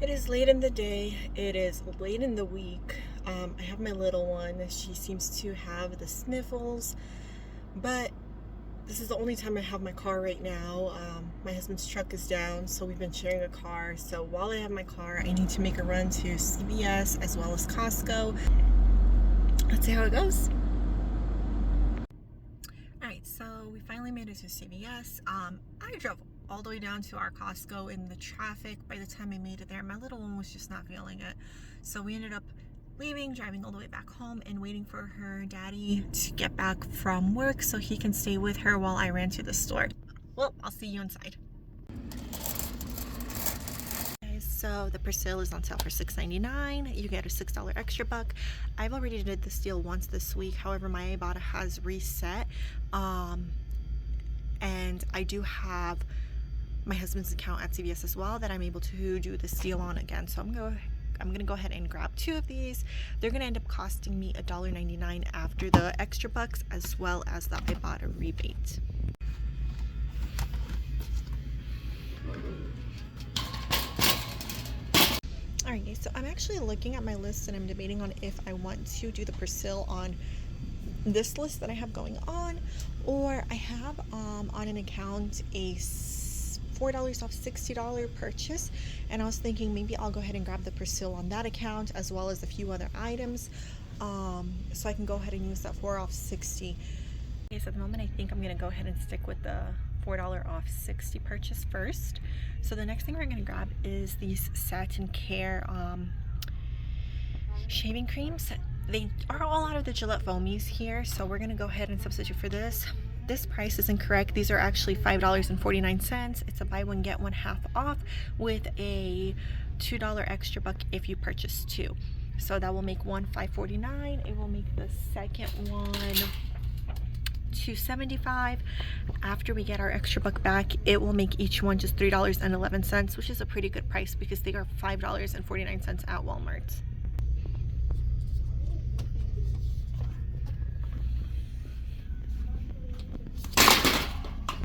It is late in the day. It is late in the week. I have my little one. She seems to have the sniffles, but this is the only time I have my car right now. My husband's truck is down, so we've been sharing a car. So while I have my car, I need to make a run to CVS as well as Costco. Let's see how it goes. Alright, so we finally made it to CVS. I drove all the way down to our Costco in the traffic. By the time I made it there, my little one was just not feeling it. So we ended up leaving, driving all the way back home, and waiting for her daddy to get back from work so he can stay with her while I ran to the store. Well, I'll see you inside. So the Persil is on sale for $6.99. You get a $6 extra buck. I've already did this deal once this week. However, my Ibotta has reset. And I do have my husband's account at CVS as well that I'm able to do this deal on again. So I'm gonna go ahead and grab 2 of these. They're gonna end up costing me $1.99 after the extra bucks as well as the Ibotta rebate. Alright guys, so I'm actually looking at my list and I'm debating on if I want to do the Persil on this list that I have going on, or I have on an account a $4 off $60 purchase, and I was thinking maybe I'll go ahead and grab the Persil on that account as well as a few other items, so I can go ahead and use that $4 off $60. Okay, so at the moment I think I'm gonna go ahead and stick with the $4 off $60 purchase first. So the next thing we're gonna grab is these Satin Care shaving creams. They are all out of the Gillette Foamies here, so we're gonna go ahead and substitute for this. This price is incorrect. These are actually $5.49. It's a buy one get one half off with a $2 extra buck if you purchase 2. So that will make one $5.49. It will make the second one $2.75. After we get our extra buck back, it will make each one just $3.11, which is a pretty good price because they are $5.49 at Walmart.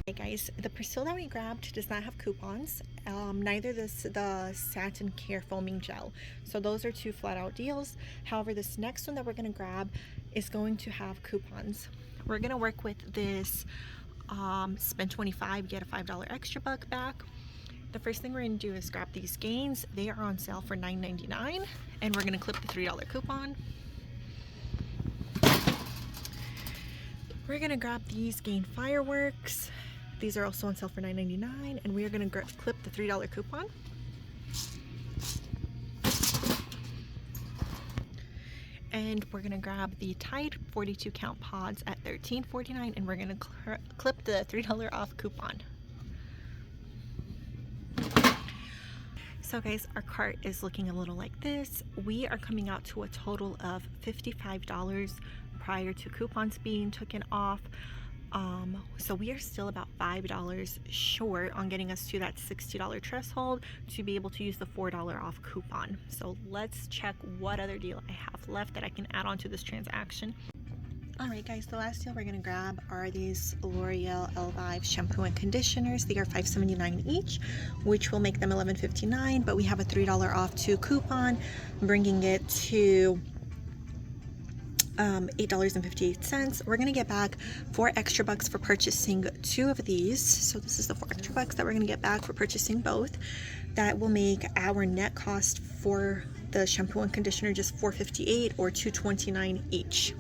Hey guys, the Persil that we grabbed does not have coupons. Neither does the Satin Care foaming gel. So those are 2 flat out deals. However, this next one that we're going to grab is going to have coupons. We're going to work with this spend $25, get a $5 extra buck back. The first thing we're going to do is grab these Gains. They are on sale for $9.99, and we're going to clip the $3 coupon. We're going to grab these Gain Fireworks. These are also on sale for $9.99, and we are going to clip the $3 coupon. And we're going to grab the Tide 42 count pods at $13.49, and we're going to clip the $3 off coupon. So guys, our cart is looking a little like this. We are coming out to a total of $55 prior to coupons being taken off. So we are still about $5 short on getting us to that $60 threshold to be able to use the $4 off coupon. So let's check what other deal I have left that I can add on to this transaction. Alright guys, the last deal we're going to grab are these L'Oreal Elvive shampoo and conditioners. They are $5.79 each, which will make them $11.59, but we have a $3 off 2 coupon, bringing it to $8.58. We're going to get back 4 extra bucks for purchasing 2 of these. So this is the 4 extra bucks that we're going to get back for purchasing both. That will make our net cost for the shampoo and conditioner just $4.58 or $2.29 each.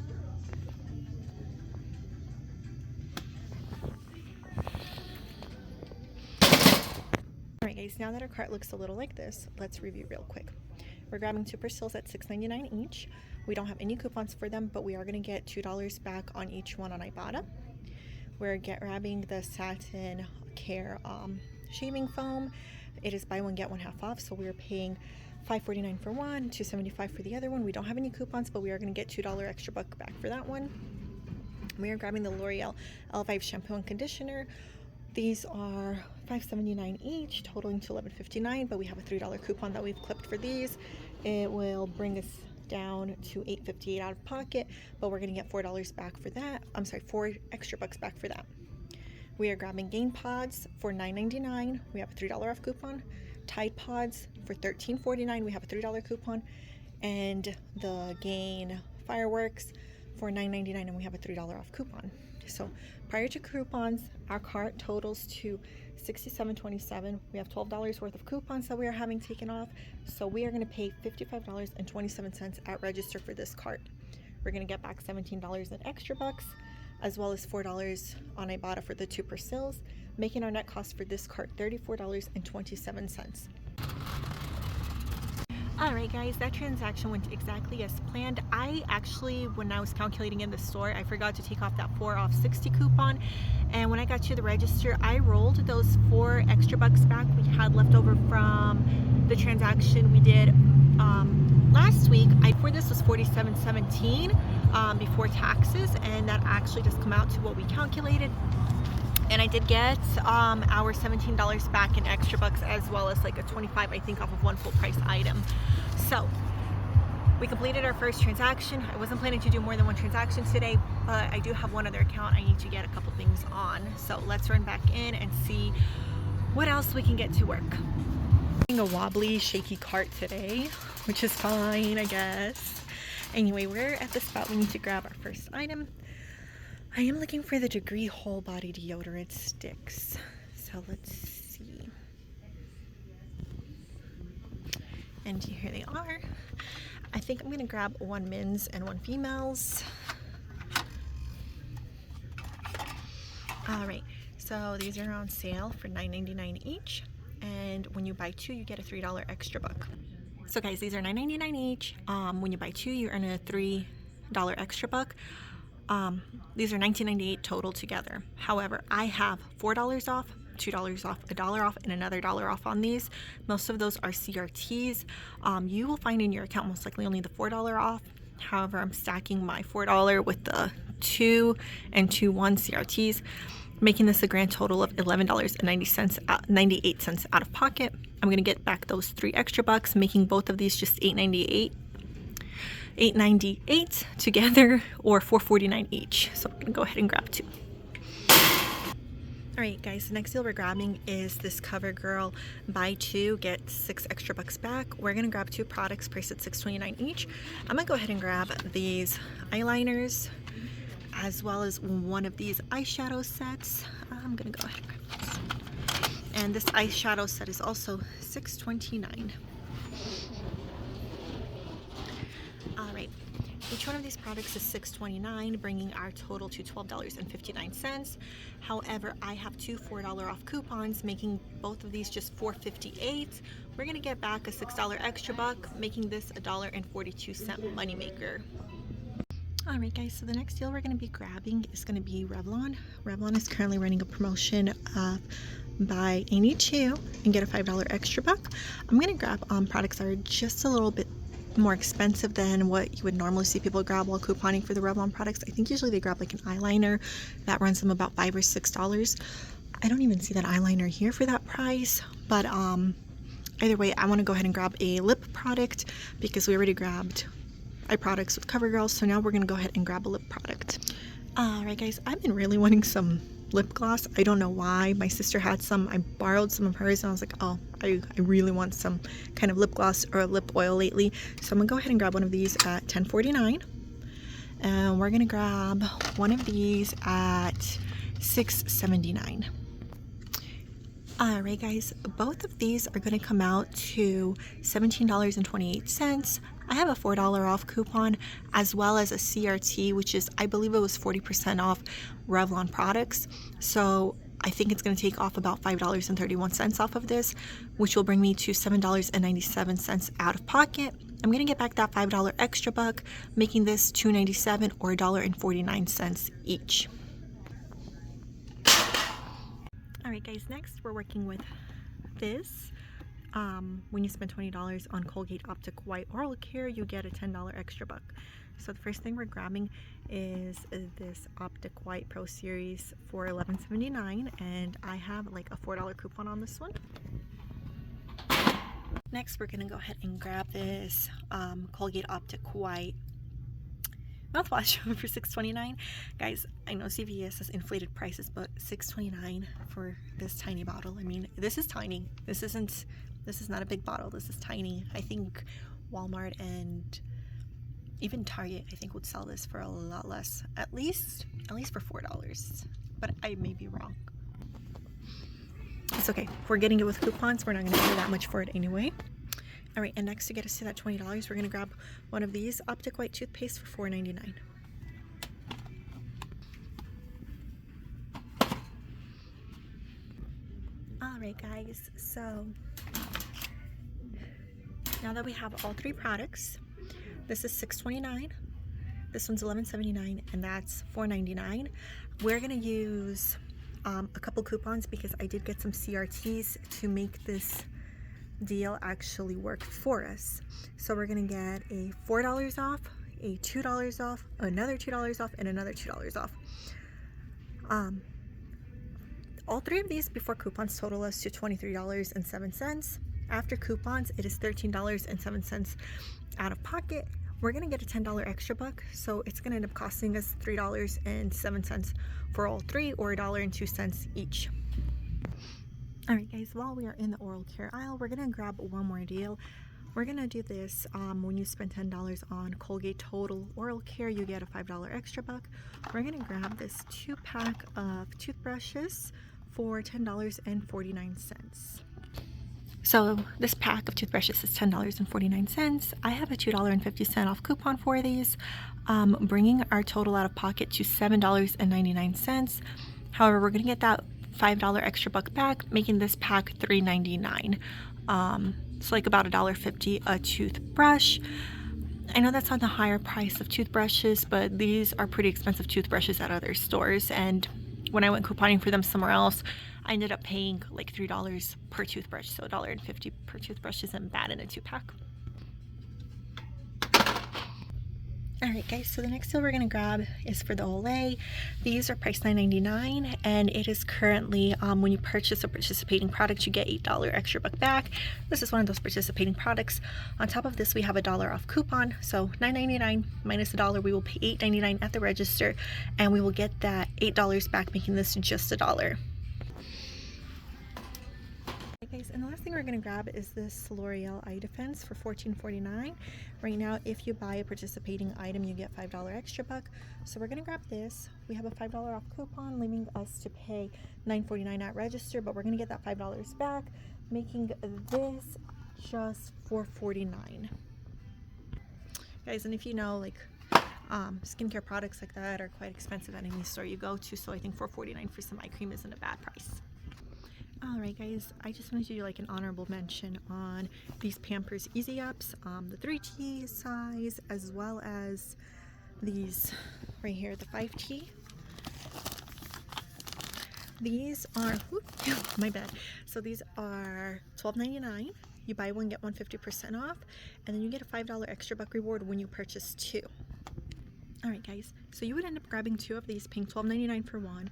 Alright guys, now that our cart looks a little like this, let's review real quick. We're grabbing 2 Persils at $6.99 each. We don't have any coupons for them, but we are going to get $2 back on each one on Ibotta. We're grabbing the Satin Care shaving foam. It is buy one get one half off, so we're paying $5.49 for one, $2.75 for the other one. We don't have any coupons, but we are going to get $2 extra buck back for that one. We are grabbing the L'Oreal Elvive shampoo and conditioner. These are $5.79 each, totaling to $11.59, but we have a $3 coupon that we've clipped for these. It will bring us down to $8.58 out of pocket, but we're going to get $4 back for that. I'm sorry, 4 extra bucks back for that. We are grabbing Gain Pods for $9.99. We have a $3 off coupon. Tide Pods for $13.49. We have a $3 coupon, and the Gain Fireworks for $9.99, and we have a $3 off coupon. So prior to coupons, our cart totals to $67.27. We have $12 worth of coupons that we are having taken off, so we are going to pay $55.27 at register for this cart. We're going to get back $17 in extra bucks, as well as $4 on Ibotta for the 2 Persills, making our net cost for this cart $34.27. Alright guys, that transaction went exactly as planned. I actually, when I was calculating in the store, I forgot to take off that 4 off 60 coupon, and when I got to the register, I rolled those 4 extra bucks back we had left over from the transaction we did last week. For this was $47.17 before taxes, and that actually just come out to what we calculated. And I did get our $17 back in extra bucks, as well as like a $25, I think, off of one full price item. So we completed our first transaction. I wasn't planning to do more than 1 transaction today, but I do have one other account I need to get a couple things on. So let's run back in and see what else we can get to work. A wobbly, shaky cart today, which is fine, I guess. Anyway, we're at the spot we need to grab our first item. I am looking for the Degree whole body deodorant sticks. So let's see. And here they are. I think I'm gonna grab 1 men's and 1 female's. All right, so these are on sale for $9.99 each. And when you buy 2, you get a $3 extra buck. So guys, these are $9.99 each. When you buy 2, you earn a $3 extra buck. These are $19.98 total together. However, I have $4 off, $2 off, $1 off, and another $1 off on these. Most of those are CRTs. You will find in your account most likely only the $4 off. However, I'm stacking my $4 with the 2 and 2-1 CRTs, making this a grand total of $11.98 out of pocket. I'm gonna get back those 3 extra bucks, making both of these just $8.98 together, or $4.49 each. So I'm gonna go ahead and grab 2. All right guys, the next deal we're grabbing is this CoverGirl buy 2 get 6 extra bucks back. We're gonna grab 2 products priced at $6.29 each. I'm gonna go ahead and grab these eyeliners, as well as one of these eyeshadow sets. I'm gonna go ahead and grab this. And this eyeshadow set is also $6.29. All right, each one of these products is $6.29, bringing our total to $12.59. However, I have 2 $4 off coupons, making both of these just $4.58. We're gonna get back a $6 extra buck, making this a $1.42 moneymaker. All right guys, so the next deal we're going to be grabbing is going to be Revlon. Revlon is currently running a promotion of buy any 2 and get a $5 extra buck. I'm going to grab products that are just a little bit more expensive than what you would normally see people grab while couponing for the Revlon products. I think usually they grab like an eyeliner that runs them about $5 or $6. I don't even see that eyeliner here for that price, but either way, I want to go ahead and grab a lip product because we already grabbed eye products with CoverGirl, so now we're gonna go ahead and grab a lip product. Alright guys, I've been really wanting some lip gloss. I don't know why. My sister had some. I borrowed some of hers and I was like, oh, I really want some kind of lip gloss or a lip oil lately. So I'm gonna go ahead and grab one of these at $10.49. And we're gonna grab one of these at $6.79. Alright guys, both of these are going to come out to $17.28. I have a $4 off coupon, as well as a CRT, which is, I believe it was 40% off Revlon products. So I think it's going to take off about $5.31 off of this, which will bring me to $7.97 out of pocket. I'm going to get back that $5 extra buck, making this $2.97 or $1.49 each. Alright guys, next we're working with this. When you spend $20 on Colgate Optic White Oral Care, you get a $10 extra buck. So the first thing we're grabbing is this Optic White Pro Series for $11.79, and I have like a $4 coupon on this one. Next, we're going to go ahead and grab this Colgate Optic White mouthwash for $6.29. Guys, I know CVS has inflated prices, but $6.29 for this tiny bottle. I mean, this is tiny. This This is not a big bottle. This is tiny. I think Walmart and even Target, I think, would sell this for a lot less. At least for $4. But I may be wrong. It's okay. If we're getting it with coupons, we're not going to pay that much for it anyway. All right, and next to get us to that $20, we're going to grab one of these Optic White toothpaste for $4.99. All right, guys, so now that we have all three products, this is $6.29, this one's $11.79, and that's $4.99. We're going to use a couple coupons because I did get some CRTs to make this deal actually work for us. So we're gonna get a $4 off, a $2 off, another $2 off, and another $2 off. All three of these before coupons total us to $23.07. After coupons, it is $13.07 out of pocket. We're gonna get a $10 extra buck, so it's gonna end up costing us $3.07 for all three, or $1.02 each. All right, guys, while we are in the oral care aisle, we're gonna grab one more deal. We're gonna do this when you spend $10 on Colgate Total Oral Care, you get a $5 extra buck. We're gonna grab this 2-pack of toothbrushes for $10.49. So this pack of toothbrushes is $10.49. I have a $2.50 off coupon for these, bringing our total out of pocket to $7.99. However, we're gonna get that $5 extra buck back, making this pack $3.99. It's like about $1.50 a toothbrush. I know that's on the higher price of toothbrushes, but these are pretty expensive toothbrushes at other stores, and when I went couponing for them somewhere else, I ended up paying like $3 per toothbrush, so $1.50 per toothbrush isn't bad in a 2-pack. All right, guys, so the next deal we're gonna grab is for the Olay. These are priced $9.99, and it is currently, when you purchase a participating product, you get $8 extra buck back. This is one of those participating products. On top of this, we have a $1 off coupon, so $9.99 minus $1, we will pay $8.99 at the register, and we will get that $8 back, making this just $1. Guys, and the last thing we're going to grab is this L'Oreal Eye Defense for $14.49. Right now, if you buy a participating item, you get $5 extra buck. So we're going to grab this. We have a $5 off coupon, leaving us to pay $9.49 at register, but we're going to get that $5 back, making this just $4.49. Guys, and if you know, like, skincare products like that are quite expensive at any store you go to, so I think $4.49 for some eye cream isn't a bad price. Alright, guys, I just wanted to do like an honorable mention on these Pampers Easy Ups, the 3T size, as well as these right here, the 5T. These are, my bad. So these are $12.99. You buy one, get one 50% off, and then you get a $5 extra buck reward when you purchase two. Alright, guys, so you would end up grabbing two of these, paying $12.99 for one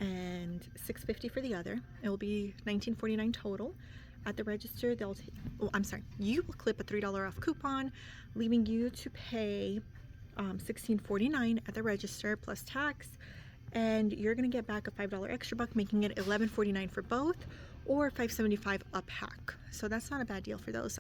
and $6.50 for the other. It will be $19.49 total. At the register, they'll you will clip a $3 off coupon, leaving you to pay $16.49 at the register plus tax, and you're gonna get back a $5 extra buck, making it $11.49 for both, or $5.75 a pack. So that's not a bad deal for those.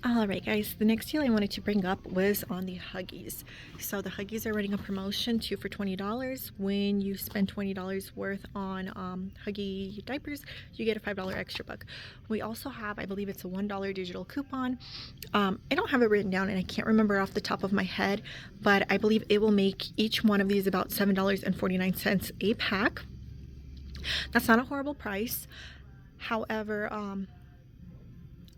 Alright, guys, the next deal I wanted to bring up was on the Huggies. So the Huggies are running a promotion, 2 for $20. When you spend $20 worth on Huggy diapers, you get a $5 extra buck. We also have, I believe it's a $1 digital coupon. I don't have it written down and I can't remember off the top of my head, but I believe it will make each one of these about $7.49 a pack. That's not a horrible price. However,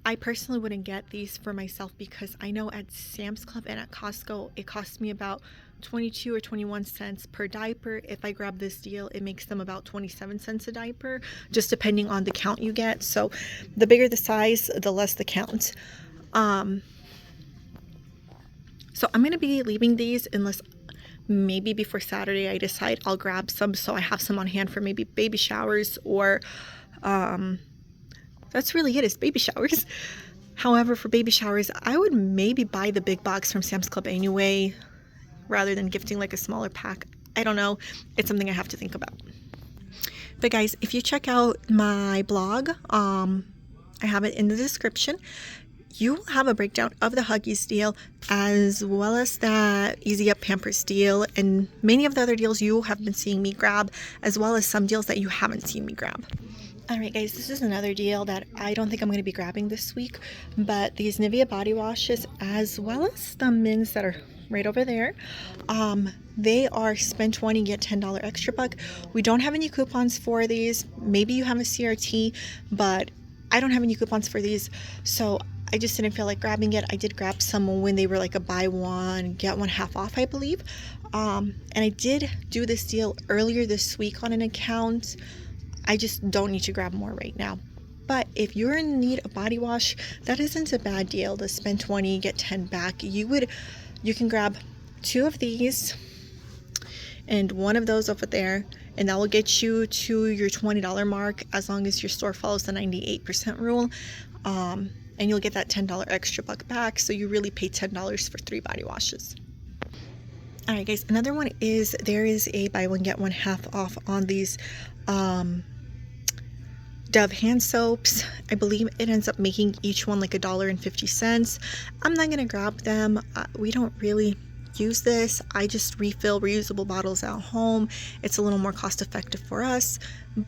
I personally wouldn't get these for myself because I know at Sam's Club and at Costco, it costs me about 22 or 21 cents per diaper. If I grab this deal, it makes them about 27 cents a diaper, just depending on the count you get. So the bigger the size, the less the count. So I'm going to be leaving these unless maybe before Saturday I decide I'll grab some so I have some on hand for maybe baby showers, or that's really it, is baby showers. However, for baby showers, I would maybe buy the big box from Sam's Club anyway, rather than gifting like a smaller pack. I don't know. It's something I have to think about. But guys, if you check out my blog, I have it in the description. You will have a breakdown of the Huggies deal, as well as that Easy Up Pampers deal, and many of the other deals you have been seeing me grab, as well as some deals that you haven't seen me grab. Alright guys, this is another deal that I don't think I'm going to be grabbing this week, but these Nivea body washes, as well as the mints that are right over there, they are spend 20 get $10 extra buck. We don't have any coupons for these. Maybe you have a CRT, but I don't have any coupons for these, so I just didn't feel like grabbing it. I did grab some when they were like a buy one get one half off, I believe, and I did do this deal earlier this week on an account. I just don't need to grab more right now. But if you're in need of body wash, that isn't a bad deal to spend 20 get 10 back. You can grab 2 of these and 1 of those over there, and that will get you to your $20 mark as long as your store follows the 98% rule, and you'll get that $10 extra buck back, so you really pay $10 for 3 body washes. Alright guys, another one is there is a buy one get one half off on these Dove hand soaps. I believe it ends up making each one like $1.50. I'm not gonna grab them. We don't really use this. I just refill reusable bottles at home. It's a little more cost effective for us.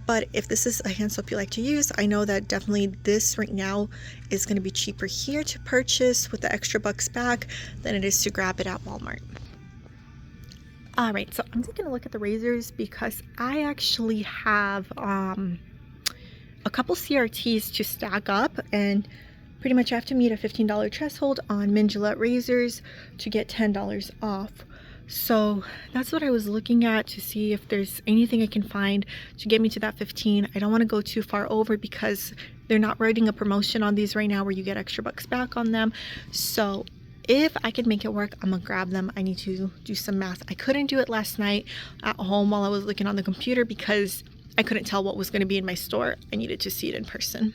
But if this is a hand soap you like to use, I know that definitely this right now is going to be cheaper here to purchase with the extra bucks back than it is to grab it at Walmart. Alright, so I'm taking a look at the razors because I actually have a couple CRTs to stack up, and pretty much I have to meet a $15 threshold on Gillette razors to get $10 off. So that's what I was looking at to see if there's anything I can find to get me to that 15. I don't want to go too far over because they're not writing a promotion on these right now where you get extra bucks back on them. So if I could make it work, I'm gonna grab them. I need to do some math. I couldn't do it last night at home while I was looking on the computer because I couldn't tell what was going to be in my store. I needed to see it in person.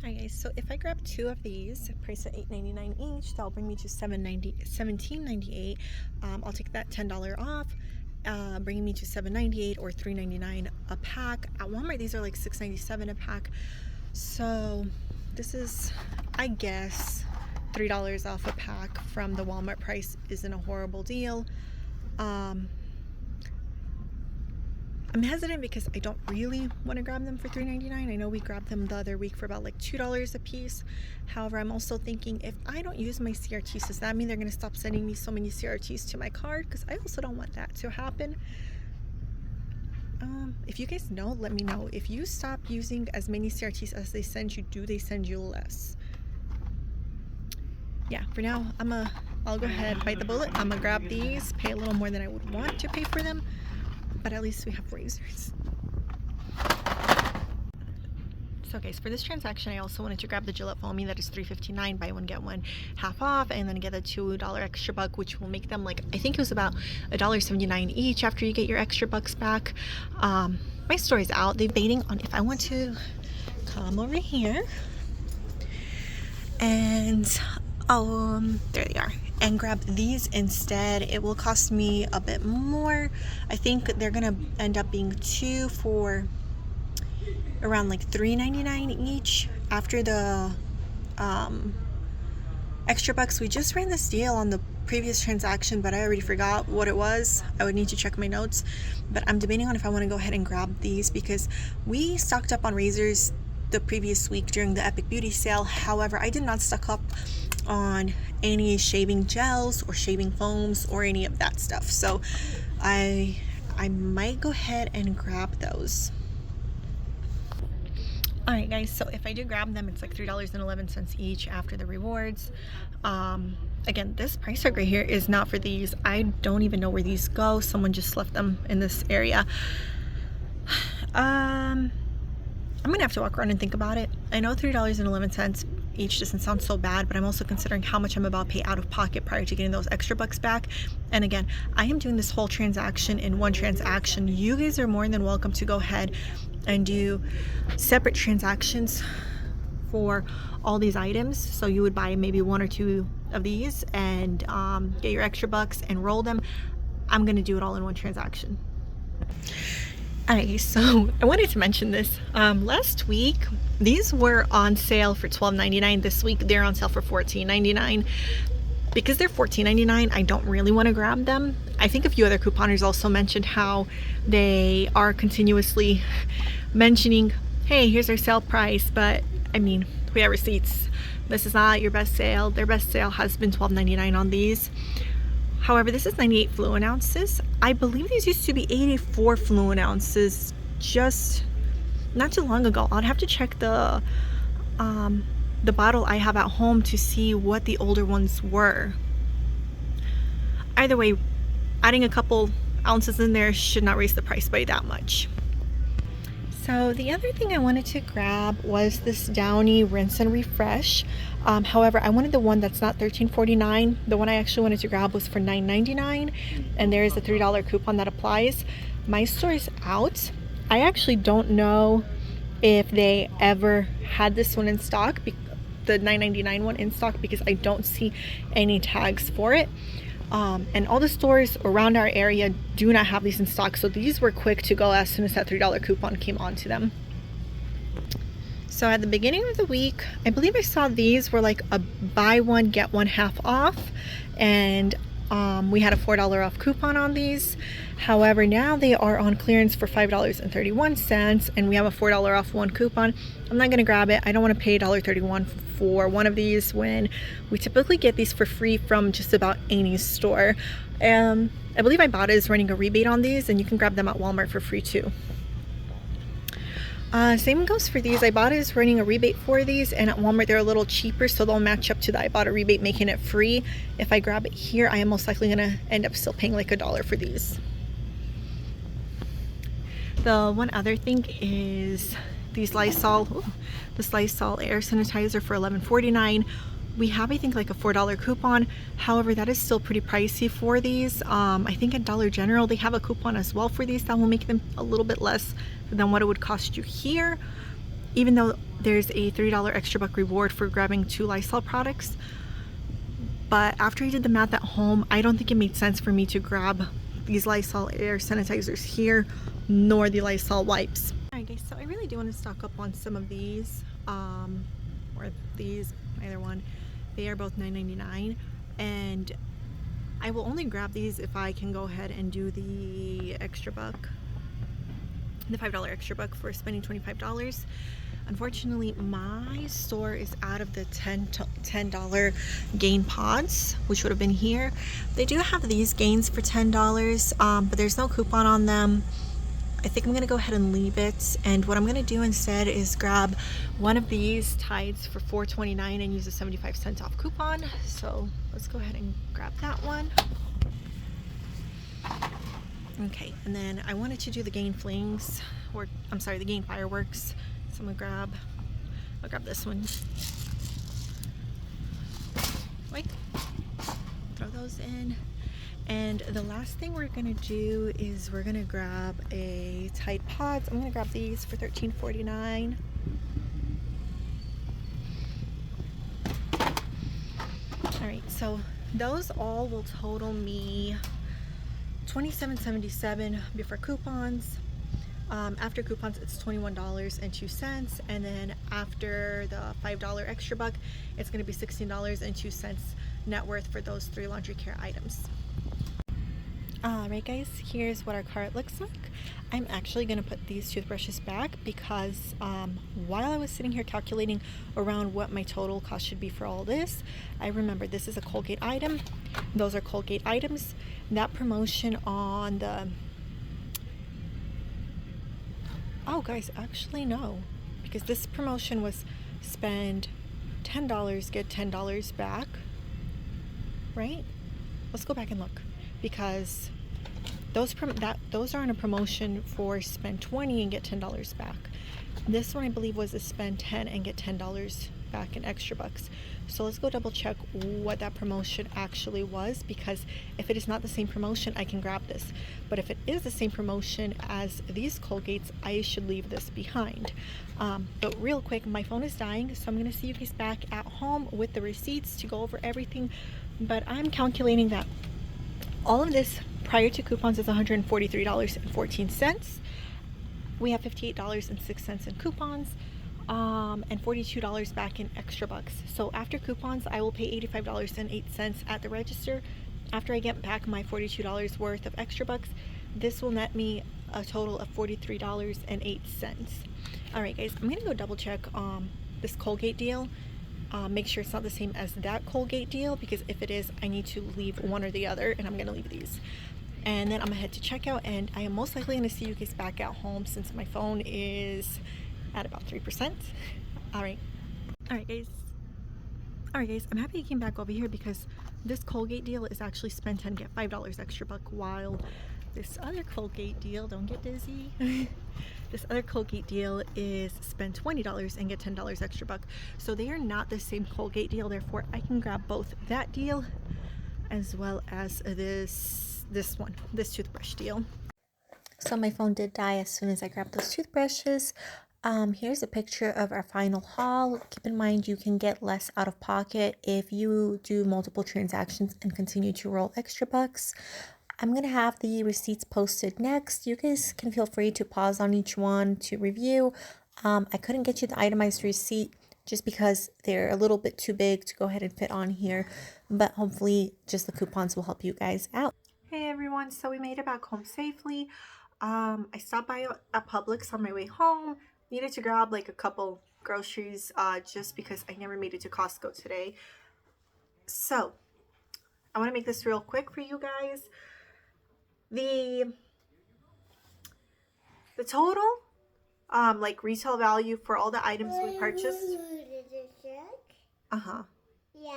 Alright guys, so if I grab 2 of these, price at $8.99 each, that'll bring me to $17.98. I'll take that $10 off, bringing me to $7.98 or $3.99 a pack. At Walmart, these are like $6.97 a pack. So this is, I guess, $3 off a pack from the Walmart price. Isn't a horrible deal. I'm hesitant because I don't really want to grab them for $3.99. I know we grabbed them the other week for about like $2 a piece. However, I'm also thinking if I don't use my CRTs, does that mean they're going to stop sending me so many CRTs to my card? Because I also don't want that to happen. If you guys know, let me know. If you stop using as many CRTs as they send you, do they send you less? Yeah, for now, I'll go ahead, bite the bullet. I'm gonna grab these, pay a little more than I would want to pay for them, but at least we have razors. So guys, for this transaction, I also wanted to grab the Gillette Foamy that is $3.59, buy one get one half off, and then get a $2 extra buck, which will make them like, I think it was about $1.79 each after you get your extra bucks back. My story's out. They're debating on if I want to come over here and there they are, and grab these instead. It will cost me a bit more. I think they're gonna end up being 2 for around like $3.99 each after the extra bucks. We just ran this deal on the previous transaction, but I already forgot what it was. I would need to check my notes, but I'm debating on if I want to go ahead and grab these because we stocked up on razors the previous week during the Epic Beauty sale. However, I did not stock up on any shaving gels or shaving foams or any of that stuff, so I might go ahead and grab those. Alright guys, so if I do grab them, it's like $3.11 each after the rewards. Again, this price tag right here is not for these. I don't even know where these go. Someone just left them in this area. I'm gonna have to walk around and think about it. I know $3.11 each doesn't sound so bad, but I'm also considering how much I'm about to pay out of pocket prior to getting those extra bucks back. And again, I am doing this whole transaction in one transaction. You guys are more than welcome to go ahead and do separate transactions for all these items. So you would buy maybe 1 or 2 of these and get your extra bucks and roll them. I'm gonna do it all in one transaction. Alright, so I wanted to mention this. Last week, these were on sale for $12.99. This week, they're on sale for $14.99. Because they're $14.99, I don't really want to grab them. I think a few other couponers also mentioned how they are continuously mentioning, hey, here's our sale price, but I mean, we have receipts. This is not your best sale. Their best sale has been $12.99 on these. However, this is 98 fluid ounces. I believe these used to be 84 fluid ounces just not too long ago. I'd have to check the bottle I have at home to see what the older ones were. Either way, adding a couple ounces in there should not raise the price by that much. So the other thing I wanted to grab was this Downy Rinse and Refresh. However, I wanted the one that's not $13.49. The one I actually wanted to grab was for $9.99, and there is a $3 coupon that applies. My store is out. I actually don't know if they ever had this one in stock, the $9.99 one in stock, because I don't see any tags for it. And all the stores around our area do not have these in stock, so these were quick to go as soon as that $3 coupon came onto them. So at the beginning of the week, I believe I saw these were like a buy one get one half off, and we had a $4 off coupon on these. However, now they are on clearance for $5.31, and we have a $4 off one coupon. I'm not going to grab it. I don't want to pay $1.31 for one of these when we typically get these for free from just about any store. I believe Ibotta is running a rebate on these, and you can grab them at Walmart for free too. Same goes for these. Ibotta is running a rebate for these, and at Walmart they're a little cheaper, so they'll match up to the Ibotta rebate, making it free. If I grab it here, I am most likely going to end up still paying like $1 for these. The one other thing is these this Lysol air sanitizer for $11.49. We have, I think, like a $4 coupon. However, that is still pretty pricey for these. I think at Dollar General they have a coupon as well for these that will make them a little bit less than what it would cost you here, even though there's a $3 extra buck reward for grabbing 2 Lysol products. But after I did the math at home, I don't think it made sense for me to grab these Lysol air sanitizers here, nor the Lysol wipes. Alright guys, so I really do want to stock up on some of these, or these, either one. They are both $9.99, and I will only grab these if I can go ahead and do the extra buck, the $5 extra buck for spending $25. Unfortunately, my store is out of the $10 gain pods, which would have been here. They do have these gains for $10, but there's no coupon on them. I think I'm gonna go ahead and leave it, and what I'm gonna do instead is grab one of these Tides for $4.29 and use a 75-cent off coupon. So let's go ahead and grab that one. Okay, and then I wanted to do the Gain Flings, or I'm sorry, the Gain Fireworks. So I'm gonna I'll grab this one. Wait, throw those in. And the last thing we're gonna do is we're gonna grab a Tide Pods. I'm gonna grab these for $13.49. All right, so those all will total me $27.77 before coupons. After coupons, it's $21.02, and then after the $5 extra buck, it's going to be $16.02 net worth for those 3 laundry care items. Alright guys, here's what our cart looks like. I'm actually going to put these toothbrushes back because while I was sitting here calculating around what my total cost should be for all this, I remembered this is a Colgate item. Those are Colgate items. That promotion on the... Oh guys, actually no, because this promotion was spend $10, get $10 back, right? Let's go back and look, because those are on a promotion for spend $20 and get $10 back. This one I believe was a spend $10 and get $10 back in extra bucks. So let's go double check what that promotion actually was, because if it is not the same promotion, I can grab this. But if it is the same promotion as these Colgates, I should leave this behind. But real quick, my phone is dying, so I'm going to see you guys back at home with the receipts to go over everything. But I'm calculating that all of this prior to coupons is $143.14. we have $58.06 in coupons, and $42 back in extra bucks. So after coupons, I will pay $85.08 at the register. After I get back my $42 worth of extra bucks, this will net me a total of $43.08. All right, guys, I'm gonna go double check this Colgate deal. Make sure it's not the same as that Colgate deal, because if it is, I need to leave one or the other, and I'm gonna leave these. And then I'm gonna head to checkout, and I am most likely gonna see you guys back at home since my phone is at about 3%. All right, guys. All right, guys, I'm happy you came back over here because this Colgate deal is actually spend 10, get $5 extra buck, while this other Colgate deal, don't get dizzy, this other Colgate deal is spend $20 and get $10 extra buck. So they are not the same Colgate deal, therefore I can grab both that deal as well as this toothbrush deal. So my phone did die as soon as I grabbed those toothbrushes. Here's a picture of our final haul. Keep in mind you can get less out of pocket if you do multiple transactions and continue to roll extra bucks. I'm going to have the receipts posted next. You guys can feel free to pause on each one to review. I couldn't get you the itemized receipt just because they're a little bit too big to go ahead and fit on here, but hopefully just the coupons will help you guys out. Hey everyone, so we made it back home safely. I stopped by at Publix on my way home. Needed to grab like a couple groceries just because I never made it to Costco today. So I want to make this real quick for you guys. The total like retail value for all the items we purchased. Uh-huh. Yeah.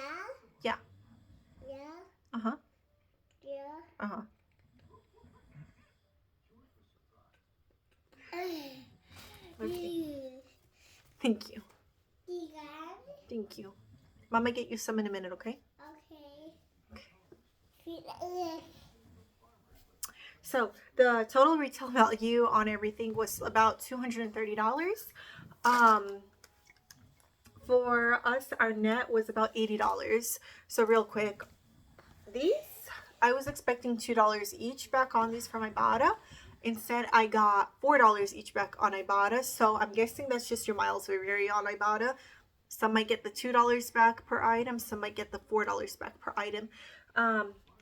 Yeah. Yeah. Uh-huh. Yeah. Uh-huh. Okay. Thank you. Thank you. Mama get you some in a minute, okay? Okay. So the total retail value on everything was about $230. For us, our net was about $80. So real quick, these, I was expecting $2 each back on these from Ibotta. Instead, I got $4 each back on Ibotta. So I'm guessing that's just your miles will vary on Ibotta. Some might get the $2 back per item. Some might get the $4 back per item.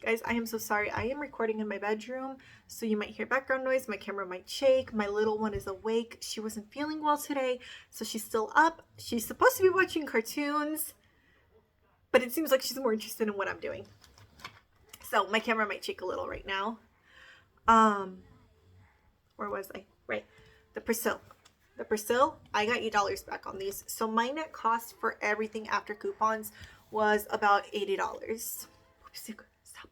Guys, I am so sorry. I am recording in my bedroom, so you might hear background noise. My camera might shake. My little one is awake. She wasn't feeling well today, so she's still up. She's supposed to be watching cartoons, but it seems like she's more interested in what I'm doing. So my camera might shake a little right now. Where was I? Right. The Persil. I got $8 back on these. So my net cost for everything after coupons was about $80. Stop.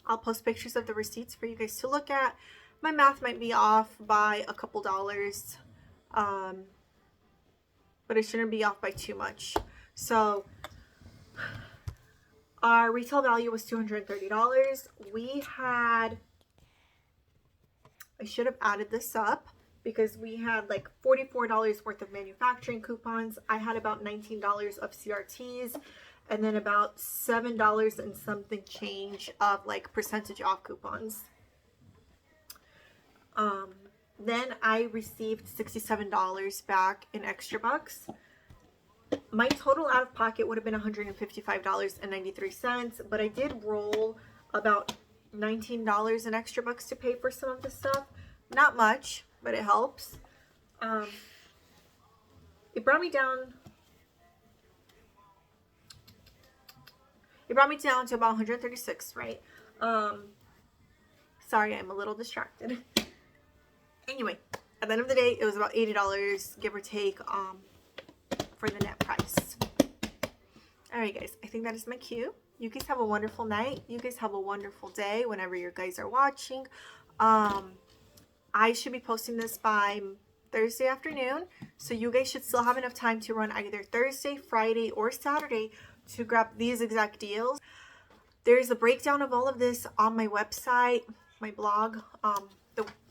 I'll post pictures of the receipts for you guys to look at. My math might be off by a couple dollars, but it shouldn't be off by too much. So our retail value was $230. We had, I should have added this up because we had like $44 worth of manufacturing coupons. I had about $19 of CRTs, and then about $7 and something change of like percentage off coupons. Then I received $67 back in extra bucks. My total out of pocket would have been $155.93, but I did roll about $19 in extra bucks to pay for some of the stuff. Not much, but it helps. It brought me down to about 136, right? Sorry, I'm a little distracted. Anyway, at the end of the day, it was about $80, give or take, for the net price. Alright guys, I think that is my cue. You guys have a wonderful night. You guys have a wonderful day whenever you guys are watching. I should be posting this by Thursday afternoon, so you guys should still have enough time to run either Thursday, Friday, or Saturday to grab these exact deals. There's a breakdown of all of this on my website, my blog.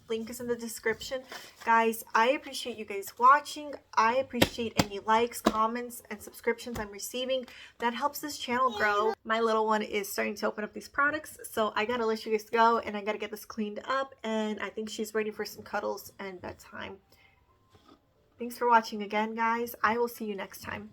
Link is in the description. Guys, I appreciate you guys watching. I appreciate any likes, comments, and subscriptions I'm receiving. That helps this channel grow. My little one is starting to open up these products, so I gotta let you guys go and I gotta get this cleaned up, and I think she's ready for some cuddles and bedtime. Thanks for watching again, guys. I will see you next time.